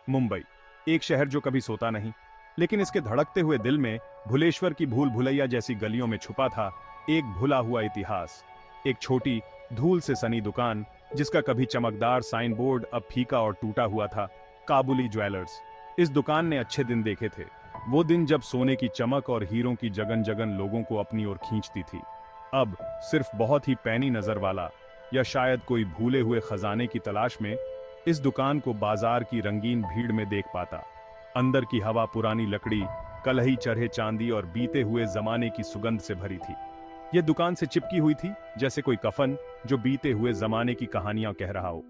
मुंबई, एक शहर जो कभी सोता नहीं, लेकिन इसके धड़कते हुए दिल में भुलेश्वर की भूल भुलैया जैसी गलियों में छुपा था एक भुला हुआ इतिहास। एक छोटी, धूल से सनी दुकान, जिसका कभी चमकदार साइन बोर्ड अब फीका और टूटा हुआ था, काबुली ज्वेलर्स। इस दुकान ने अच्छे दिन देखे थे, वो दिन जब सोने की चमक और हीरों की जगन जगन लोगों को अपनी ओर खींचती थी। अब सिर्फ बहुत ही पैनी नजर वाला, या शायद कोई भूले हुए खजाने की तलाश में, इस दुकान को बाजार की रंगीन भीड़ में देख पाता। अंदर की हवा पुरानी लकड़ी, कलही चढ़े चांदी और बीते हुए जमाने की सुगंध से भरी थी। यह दुकान से चिपकी हुई थी, जैसे कोई कफन जो बीते हुए जमाने की कहानियां कह रहा हो।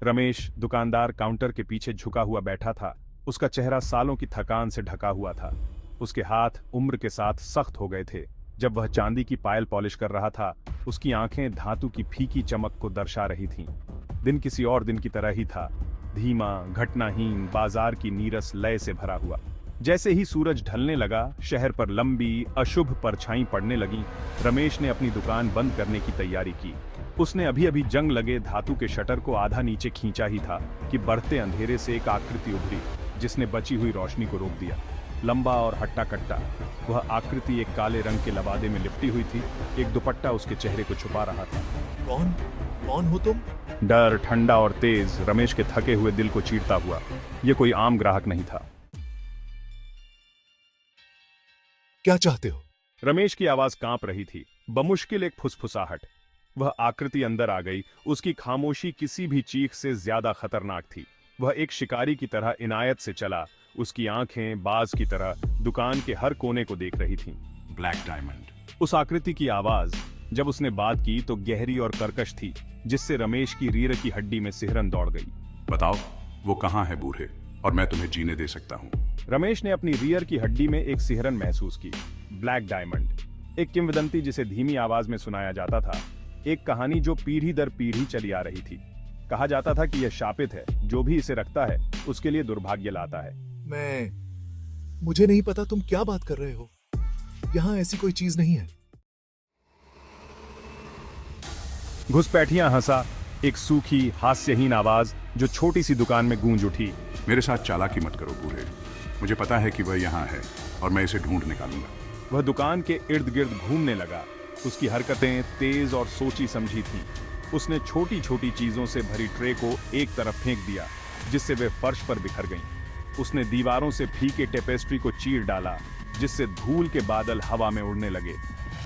रमेश, दुकानदार, काउंटर के पीछे झुका हुआ बैठा था। उसका चेहरा सालों की थकान से ढका हुआ था। उसके हाथ उम्र के साथ सख्त हो गए थे। जब वह चांदी की पायल पॉलिश कर रहा था, उसकी आंखें धातु की फीकी चमक को दर्शा रही थीं। दिन किसी और दिन की तरह ही था, धीमा, घटनाहीन, बाजार की नीरस लय से भरा हुआ। जैसे ही सूरज ढलने लगा, शहर पर लंबी, अशुभ परछाई पड़ने लगी। रमेश ने अपनी दुकान बंद करने की तैयारी की। उसने अभी अभी जंग लगे धातु के शटर को आधा नीचे खींचा ही था कि बढ़ते अंधेरे से एक आकृति उभरी, जिसने बची हुई रोशनी को रोक दिया। लंबा और हट्टा कट्टा, वह आकृति एक काले रंग के लबादे में लिपटी हुई थी। एक दुपट्टा उसके चेहरे को छुपा रहा था। कौन कौन हो तुम? डर, ठंडा और तेज, रमेश के थके हुए दिल को चीरता हुआ। यह कोई आम ग्राहक नहीं था। क्या चाहते हो? रमेश की आवाज कांप रही थी, बमुश्किल एक फुसफुसाहट। वह आकृति अंदर आ गई। उसकी खामोशी किसी भी चीख से ज्यादा खतरनाक थी। वह एक शिकारी की तरह इनायत से चला। उसकी आंखें बाज की तरह दुकान के हर कोने को देख रही थीं। Black diamond. उस आकृति की आवाज, जब उसने बात की तो गहरी और कर्कश थी, जिससे रमेश की रीढ़ की हड्डी में सिहरन दौड़ गई। बताओ, वो कहाँ है बूढ़े, और मैं तुम्हें जीने दे सकता हूँ। रमेश ने अपनी रीढ़ की हड्डी में एक सिहरन महसूस की। ब्लैक डायमंड, एक किंवदंती जिसे धीमी आवाज में सुनाया जाता था। एक कहानी जो पीढ़ी दर पीढ़ी चली आ रही थी। कहा जाता था कि यह शापित है, जो भी इसे रखता है उसके लिए दुर्भाग्य लाता है। मुझे नहीं पता तुम क्या बात कर रहे हो। यहाँ ऐसी कोई चीज नहीं है। घुसपैठियां हंसा, एक सूखी, हास्यहीन आवाज जो छोटी सी दुकान में गूंज उठी। मेरे साथ चालाकी मत करो बूढ़े। मुझे पता है कि वह यहाँ है और मैं इसे ढूंढ निकालूंगा। वह दुकान के इर्द गिर्द घूमने लगा। उसकी हरकतें तेज और सोची समझी थीं। उसने छोटी छोटी चीजों से भरी ट्रे को एक तरफ फेंक दिया, जिससे वे फर्श पर बिखर गईं। उसने दीवारों से फीके टेपेस्ट्री को चीर डाला, जिससे धूल के बादल हवा में उड़ने लगे।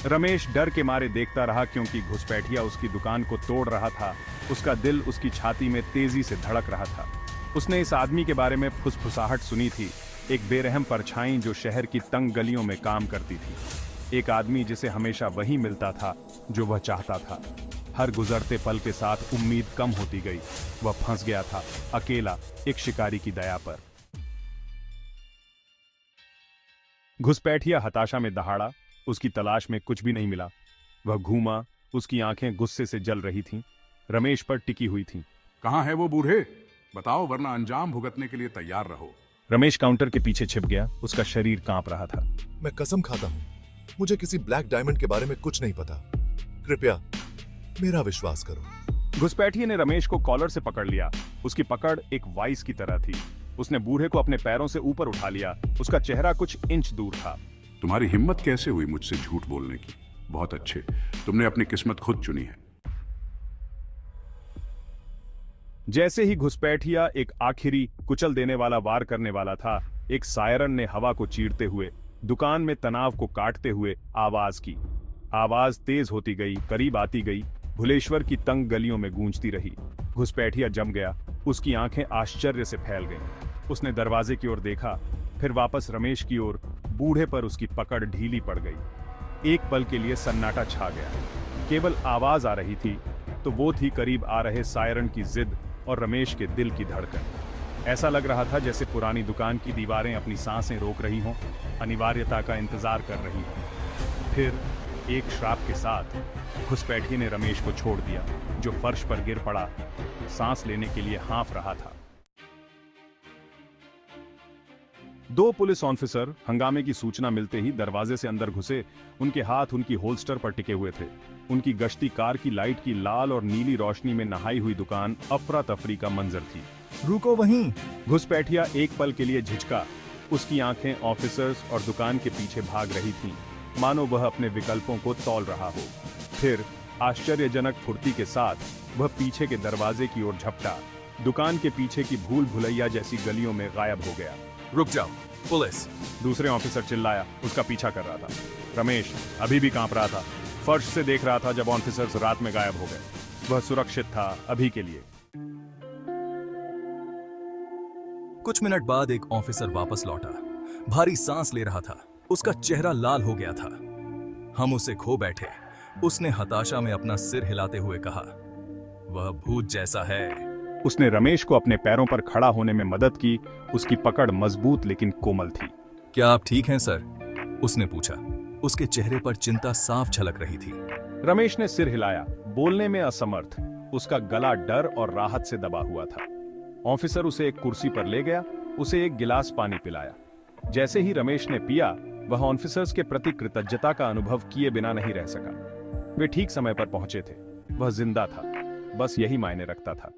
रमेश डर के मारे देखता रहा, क्योंकि घुसपैठिया उसकी दुकान को तोड़ रहा था। उसका दिल उसकी छाती में तेजी से धड़क रहा था। उसने इस आदमी के बारे में फुसफुसाहट सुनी थी, एक बेरहम परछाई जो शहर की तंग गलियों में काम करती थी। एक आदमी जिसे हमेशा वही मिलता था जो वह चाहता था। हर गुजरते पल के साथ उम्मीद कम होती गई। वह फंस गया था, अकेला, एक शिकारी की दया पर। घुसपैठिया हताशा में दहाड़ा। उसकी तलाश में कुछ भी नहीं मिला। वह घूमा, उसकी आंखें गुस्से से जल रही थीं, रमेश पर टिकी हुई थीं। कहाँ है वो बूढ़े? बताओ, वरना अंजाम भुगतने के लिए तैयार रहो। रमेश काउंटर के पीछे छिप गया। उसका शरीर कांप रहा था। मैं कसम खाता हूँ, मुझे किसी ब्लैक डायमंड के बारे में कुछ नहीं पता। कृपया मेरा विश्वास करो। घुसपैठिए ने रमेश को कॉलर से पकड़ लिया। उसकी पकड़ एक वाइस की तरह थी। उसने बूढ़े को अपने पैरों से ऊपर उठा लिया। उसका चेहरा कुछ इंच दूर था। तुम्हारी हिम्मत कैसे हुई मुझसे झूठ बोलने की? बहुत अच्छे, तुमने अपनी किस्मत खुद चुनी है। जैसे ही घुसपैठिया एक आखिरी कुचल देने वाला वार करने वाला था, एक सायरन ने हवा को चीरते हुए, दुकान में तनाव को काटते हुए आवाज की। आवाज तेज होती गई, करीब आती गई, भुलेश्वर की तंग गलियों में गूंजती रही। घुसपैठिया जम गया। उसकी आंखें आश्चर्य से फैल गईं। उसने दरवाजे की ओर देखा, फिर वापस रमेश की ओर। बूढ़े पर उसकी पकड़ ढीली पड़ गई। एक पल के लिए सन्नाटा छा गया। केवल आवाज आ रही थी, तो वो थी करीब आ रहे सायरन की जिद और रमेश के दिल की धड़कन। ऐसा लग रहा था जैसे पुरानी दुकान की दीवारें अपनी सांसें रोक रही हों, अनिवार्यता का इंतजार कर रही हों। फिर एक श्राप के साथ घुसपैठिए ने रमेश को छोड़ दिया, जो फर्श पर गिर पड़ा, सांस लेने के लिए हाँफ रहा था। दो पुलिस ऑफिसर हंगामे की सूचना मिलते ही दरवाजे से अंदर घुसे। उनके हाथ उनकी होल्स्टर पर टिके हुए थे। उनकी गश्ती कार की लाइट की लाल और नीली रोशनी में नहाई हुई दुकान अफरा तफरी का मंजर थी। रुको वहीं। घुसपैठिया एक पल के लिए झिझका। उसकी आंखें ऑफिसर्स और दुकान के पीछे भाग रही थीं, मानो वह अपने विकल्पों को तौल रहा हो। फिर आश्चर्यजनक फुर्ती के साथ वह पीछे के दरवाजे की ओर झपटा। दुकान के पीछे की भूल भुलैया जैसी गलियों में गायब हो गया। रुक जाओ, पुलिस। दूसरे ऑफिसर चिल्लाया, उसका पीछा कर रहा था। रमेश अभी भी कांप रहा था। फर्श से देख रहा था जब ऑफिसर्स रात में गायब हो गए। वह सुरक्षित था अभी के लिए। कुछ मिनट बाद एक ऑफिसर वापस लौटा। भारी सांस ले रहा था। उसका चेहरा लाल हो गया था। हम उसे खो बैठे। उसने हताशा में अपना सिर हिलाते हुए कहा, वह भूत जैसा है। उसने रमेश को अपने पैरों पर खड़ा होने में मदद की। उसकी पकड़ मजबूत लेकिन कोमल थी। क्या आप ठीक हैं सर? उसने पूछा। उसके चेहरे पर चिंता साफ झलक रही थी। रमेश ने सिर हिलाया, बोलने में असमर्थ। उसका गला डर और राहत से दबा हुआ था। ऑफिसर उसे एक कुर्सी पर ले गया, उसे एक गिलास पानी पिलाया। जैसे ही रमेश ने पिया, वह ऑफिसर्स के प्रति कृतज्ञता का अनुभव किए बिना नहीं रह सका। वे ठीक समय पर पहुंचे थे। वह जिंदा था, बस यही मायने रखता था।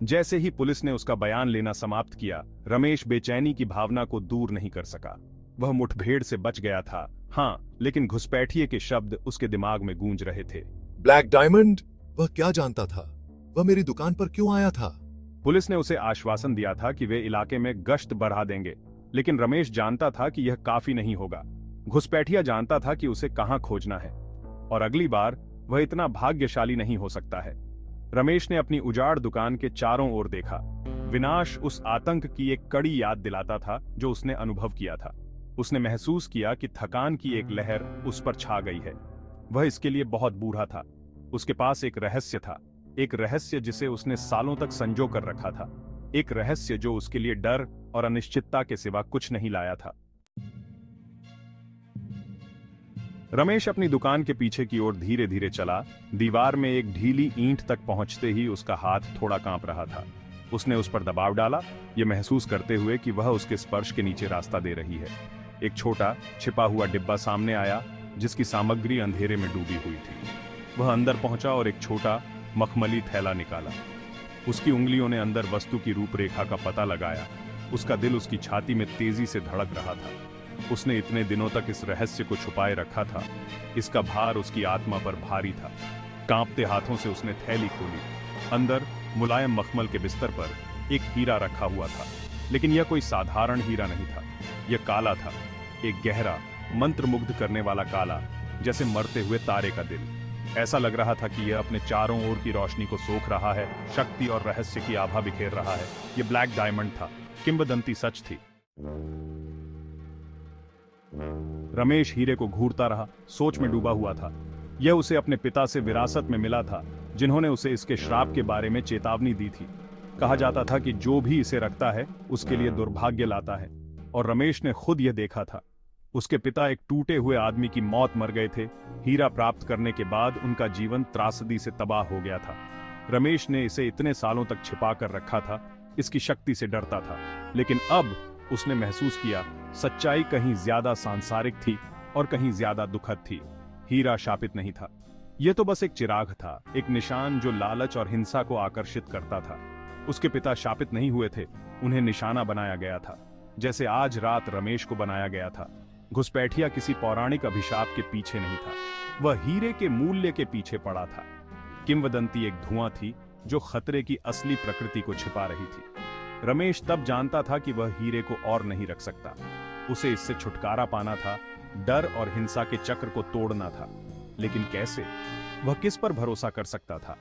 जैसे ही पुलिस ने उसका बयान लेना समाप्त किया, रमेश बेचैनी की भावना को दूर नहीं कर सका। वह मुठभेड़ से बच गया था, हाँ, लेकिन घुसपैठिए के शब्द उसके दिमाग में गूंज रहे थे। Black diamond? वह क्या जानता था? वह मेरी दुकान पर क्यों आया था? पुलिस ने उसे आश्वासन दिया था कि वे इलाके में गश्त बढ़ा देंगे, लेकिन रमेश जानता था कि यह काफी नहीं होगा। घुसपैठिया जानता था कि उसे कहां खोजना है, और अगली बार वह इतना भाग्यशाली नहीं हो सकता है। रमेश ने अपनी उजाड़ दुकान के चारों ओर देखा। विनाश उस आतंक की एक कड़ी याद दिलाता था जो उसने अनुभव किया था। उसने महसूस किया कि थकान की एक लहर उस पर छा गई है। वह इसके लिए बहुत बूढ़ा था। उसके पास एक रहस्य था, एक रहस्य जिसे उसने सालों तक संजो कर रखा था, एक रहस्य जो उसके लिए डर और अनिश्चितता के सिवा कुछ नहीं लाया था। रमेश अपनी दुकान के पीछे की ओर धीरे धीरे चला। दीवार में एक ढीली ईंट तक पहुंचते ही उसका हाथ थोड़ा कांप रहा था। उसने उस पर दबाव डाला, यह महसूस करते हुए कि वह उसके स्पर्श के नीचे रास्ता दे रही है। एक छोटा छिपा हुआ डिब्बा सामने आया, जिसकी सामग्री अंधेरे में डूबी हुई थी। वह अंदर पहुंचा और एक छोटा मखमली थैला निकाला। उसकी उंगलियों ने अंदर वस्तु की रूपरेखा का पता लगाया। उसका दिल उसकी छाती में तेजी से धड़क रहा था। उसने इतने दिनों तक इस रहस्य को छुपाए रखा था। इसका भार उसकी आत्मा पर भारी था। कांपते हाथों से उसने थैली खोली। अंदर मुलायम मखमल के बिस्तर पर एक हीरा रखा हुआ था, लेकिन यह कोई साधारण हीरा नहीं था। यह काला था, एक गहरा, मंत्रमुग्ध करने वाला काला, जैसे मरते हुए तारे का दिल। ऐसा लग रहा था कि यह अपने चारों ओर की रोशनी को सोख रहा है, शक्ति और रहस्य की आभा बिखेर रहा है। यह ब्लैक डायमंड था। किंवदंती सच थी। रमेश हीरे को घूरता रहा, सोच में डूबा हुआ था। यह उसे अपने पिता से विरासत में मिला था, जिन्होंने उसे इसके श्राप के बारे में चेतावनी दी थी। कहा जाता था कि जो भी इसे रखता है उसके लिए दुर्भाग्य लाता है, और रमेश ने खुद यह देखा था। उसके पिता एक टूटे हुए आदमी की मौत मर गए थे। हीरा प्राप्त करने के बाद उनका जीवन त्रासदी से तबाह हो गया था। रमेश ने इसे इतने सालों तक छिपा कर रखा था, इसकी शक्ति से डरता था। लेकिन अब उसने महसूस किया, सच्चाई कहीं ज्यादा सांसारिक थी और कहीं ज्यादा दुखद थी। हीरा शापित नहीं था। यह तो बस एक चिराग था, एक निशान जो लालच और हिंसा को आकर्षित करता था। उसके पिता शापित नहीं हुए थे, उन्हें निशाना बनाया गया था, जैसे आज रात रमेश को बनाया गया था। घुसपैठिया किसी पौराणिक अभिशाप के पीछे नहीं था, वह हीरे के मूल्य के पीछे पड़ा था। किंवदंती एक धुआं थी जो खतरे की असली प्रकृति को छिपा रही थी। रमेश तब जानता था कि वह हीरे को और नहीं रख सकता। उसे इससे छुटकारा पाना था, डर और हिंसा के चक्र को तोड़ना था। लेकिन कैसे? वह किस पर भरोसा कर सकता था?